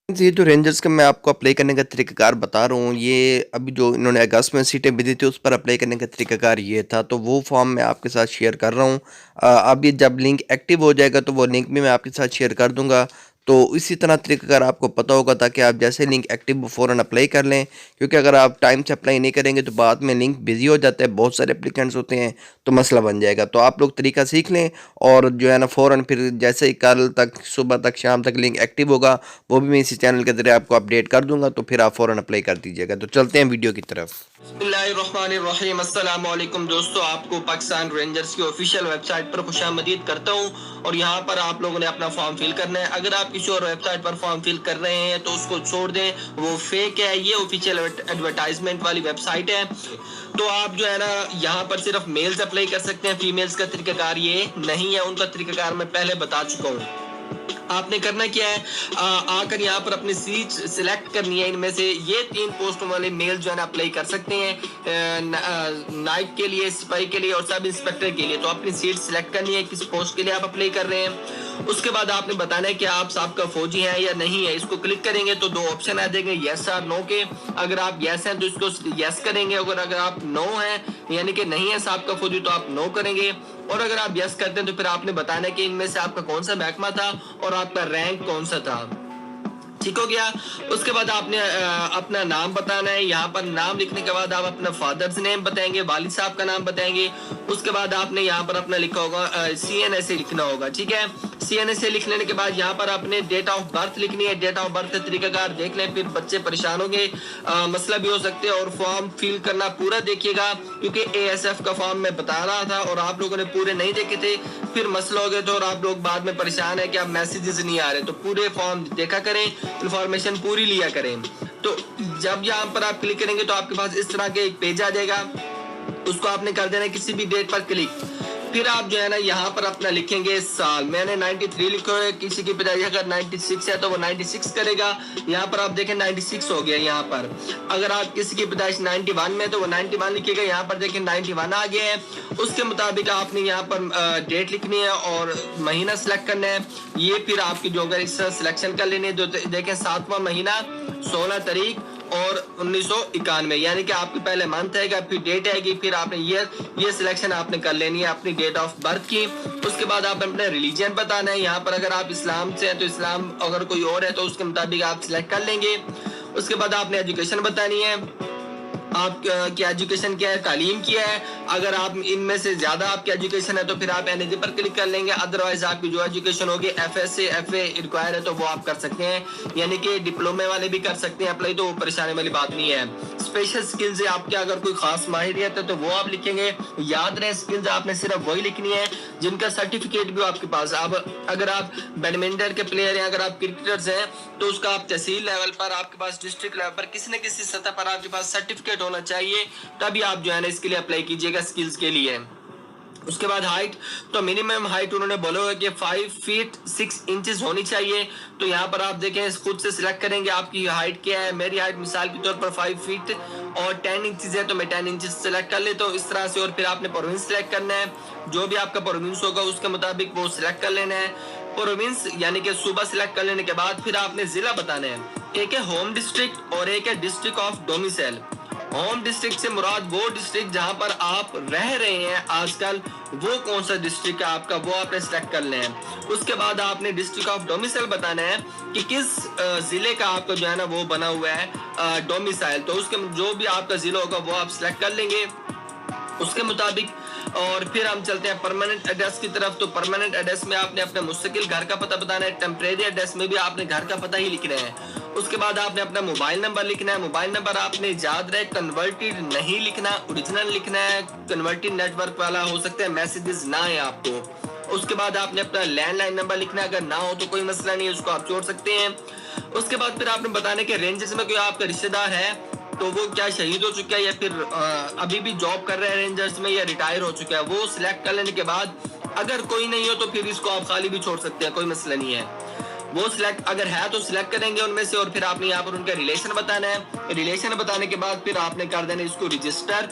ये जो रेंजर्स का मैं आपको अप्लाई करने का तरीक़ाकार बता रहा हूँ, ये अभी जो इन्होंने अगस्त में सीटें भेजी थी, उस पर अप्लाई करने का तरीक़ाकार ये था, तो वो फॉर्म मैं आपके साथ शेयर कर रहा हूँ। अब ये जब लिंक एक्टिव हो जाएगा, तो वो लिंक भी मैं आपके साथ शेयर कर दूँगा। तो इसी तरह तरीक़ाकार आपको पता होगा, ताकि आप जैसे लिंक एक्टिव हो फ़ौरन अप्लाई कर लें, क्योंकि अगर आप टाइम से अप्लाई नहीं करेंगे, तो बाद में लिंक बिज़ी हो जाता है, बहुत सारे एप्लीकेंट्स होते हैं, तो मसला बन जाएगा। तो आप लोग तरीका सीख लें और जो है ना फ़ौरन फिर जैसे ही कल तक, सुबह तक, शाम तक लिंक एक्टिव होगा, वो भी मैं इसी चैनल के ज़रिए आपको अपडेट कर दूँगा, तो फिर आप फ़ौरन अप्लाई कर दीजिएगा। तो चलते हैं वीडियो की तरफ। बिस्मिल्लाहिर्रहमानिर्रहीम, अस्सलाम वालेकुम दोस्तों, आपको पाकिस्तान रेंजर्स की ऑफिशियल वेबसाइट पर खुशामदीद करता हूं। और यहां पर आप लोगों ने अपना फॉर्म फिल करना है। अगर आप किसी और वेबसाइट पर फॉर्म फिल कर रहे हैं तो उसको छोड़ दें, वो फेक है। ये ऑफिशियल एडवर्टाइजमेंट वाली वेबसाइट है। तो आप जो है ना, यहाँ पर सिर्फ मेल्स अप्लाई कर सकते हैं, फीमेल्स का तरीकाकार ये नहीं है। उनका तरीकाकार मैं पहले बता चुका हूँ। आपने करना क्या है, आकर यहाँ पर अपनी सीट सिलेक्ट करनी है। इनमें से ये 3 पोस्ट वाले मेल जो है ना अप्लाई कर सकते हैं, नाइट के लिए, सिपाही के लिए और सब इंस्पेक्टर के लिए। तो अपनी सीट सिलेक्ट करनी है, किस पोस्ट के लिए आप अप्लाई कर रहे हैं। उसके बाद आपने बताना है कि आप साहब फौजी हैं या नहीं है। इसको क्लिक करेंगे तो 2 ऑप्शन आ जाएंगे, यस और नो के। अगर आप यस हैं तो इसको यस करेंगे, अगर आप नो हैं यानी कि नहीं है साहब का फौजी, तो आप नो करेंगे। और अगर आप यस करते हैं तो फिर आपने बताना है कि इनमें से आपका कौन सा महकमा था और आपका रैंक कौन सा था। ठीक हो गया। उसके बाद आपने अपना नाम बताना है। यहाँ पर नाम लिखने के बाद आप अपना फादर्स नेम बताएंगे, वालिद साहब का नाम बताएंगे। उसके बाद आपने यहाँ पर अपना लिखा होगा, CNSA लिखना होगा। ठीक है, CNSA लिख लेने के बाद यहाँ पर आपने डेट ऑफ बर्थ लिखनी है। डेट ऑफ बर्थ का तरीकाकार देख लें, फिर बच्चे परेशान होंगे, मसला भी हो सकते हैं। और फॉर्म फिल करना पूरा देखिएगा, क्योंकि ASF का फॉर्म मैं बता रहा था और आप लोगों ने पूरे नहीं देखे थे, फिर मसला हो गया तो। और आप लोग बाद में परेशान है कि आप मैसेजेस नहीं आ रहे, तो पूरे फॉर्म देखा करें, इंफॉर्मेशन पूरी लिया करें। तो जब यहाँ पर आप क्लिक करेंगे तो आपके पास इस तरह के एक पेज आ जाएगा। उसको आपने कर देना किसी भी डेट पर क्लिक। फिर आप जो है ना यहाँ पर अपना लिखेंगे साल। मैंने 93 लिखा है, किसी की पैदाइश अगर 96 है तो वो 96 करेगा। यहाँ पर आप देखें 96 हो गया यहाँ पर। अगर आप किसी की पैदाइश 91 में तो वो 91 लिखिएगा। यहाँ पर देखें 91 आ गया है। उसके मुताबिक आपने यहाँ पर डेट लिखनी है और महीना सिलेक्ट करना है। ये फिर आपकी जो अगर इस सिलेक्शन कर लेनी है तो देखें 7वां महीना 16 तारीख और 1991, यानी कि आपकी पहले मंथ आएगा, फिर डेट आएगी, फिर आपने ये सिलेक्शन आपने कर लेनी है अपनी डेट ऑफ बर्थ की। उसके बाद आप अपना रिलीजन बताना है। यहाँ पर अगर आप इस्लाम से हैं तो इस्लाम, अगर कोई और है तो उसके मुताबिक आप सिलेक्ट कर लेंगे। उसके बाद आपने एजुकेशन बतानी है, आप की एजुकेशन क्या है, तालीम किया है। अगर आप इनमें से ज्यादा आपकी एजुकेशन है तो फिर आप NAG पर क्लिक कर लेंगे। अदरवाइज आपकी जो एजुकेशन होगी FSA FA रिक्वायर है तो वो आप कर सकते हैं, यानी कि डिप्लोमे वाले भी कर सकते हैं अप्लाई, तो वो परेशानी वाली बात नहीं है। स्पेशल स्किल्स है आपके, अगर कोई खास माहिरियत है तो वो आप लिखेंगे। याद रहे स्किल्स आपने सिर्फ वही लिखनी है जिनका सर्टिफिकेट भी आपके पास। अब अगर आप बैडमिंटन के प्लेयर हैं, अगर आप क्रिकेटर्स हैं, तो उसका आप तहसील लेवल पर, आपके पास डिस्ट्रिक्ट लेवल पर, किसी न किसी सतह पर आपके पास सर्टिफिकेट होना चाहिए, तभी आप जो है ना इसके लिए अप्लाई कीजिएगा, स्किल्स के लिए। उसके बाद हाइट, तो मिनिमम हाइट उन्होंने बोला हुआ कि 5 फीट 6 इंचेस होनी चाहिए। तो यहाँ पर आप देखें, खुद से सिलेक्ट करेंगे आपकी हाइट क्या है। मेरी हाइट मिसाल के तौर पर 5 फीट और 10 इंचेस है, तो मैं 10 इंचेस सिलेक्ट कर लेता हूँ इस तरह से। और फिर आपने प्रोविंस सिलेक्ट करना है, जो भी आपका प्रोविंस होगा उसके मुताबिक वो सिलेक्ट कर लेना है। प्रोविंस यानी कि सूबा सिलेक्ट कर लेने के बाद फिर आपने जिला बताना है। एक है होम डिस्ट्रिक्ट और एक है district of domicile. Home district से मुराद वो डिस्ट्रिक्ट जहां पर आप रह रहे हैं आजकल, वो कौन सा डिस्ट्रिक्ट है आपका, वो आपने सिलेक्ट करना है। उसके बाद आपने डिस्ट्रिक्ट ऑफ डोमिसाइल बताना है कि किस जिले का आपका जो है ना वो बना हुआ है डोमिसाइल। तो उसके जो भी आपका जिला होगा वो आप सिलेक्ट कर लेंगे उसके मुताबिक। और फिर हम चलते हैं परमानेंट एड्रेस की तरफ। तो परमानेंट एड्रेस में आपने अपना मुस्तकिल घर का पता बताना है। टेम्परेरी एड्रेस में भी आपने घर का पता ही लिखना है। उसके बाद आपने अपना मोबाइल नंबर लिखना है। मोबाइल नंबर आपने याद रहे कन्वर्टेड नहीं लिखना, ओरिजिनल लिखना है। कन्वर्टेड नेटवर्क वाला हो सकता है, मैसेजेस ना है आपको। उसके बाद आपने अपना लैंडलाइन नंबर लिखना है, अगर ना हो तो कोई मसला नहीं है, उसको आप जोड़ सकते हैं। उसके बाद फिर आपने बताने के रेंजेस में कोई आपका रिश्तेदार है तो वो क्या शहीद हो चुका है या फिर अभी भी जॉब कर रहे हैं रेंजर्स में, या रिटायर हो चुका है, वो सिलेक्ट कर लेने के बाद अगर कोई नहीं हो तो फिर इसको आप खाली भी छोड़ सकते हैं, कोई मसला नहीं है। वो सिलेक्ट अगर है तो सिलेक्ट करेंगे उनमें से। और फिर आपने यहाँ पर उनका रिलेशन बताना है। रिलेशन बताने के बाद फिर आपने कर देना इसको रजिस्टर।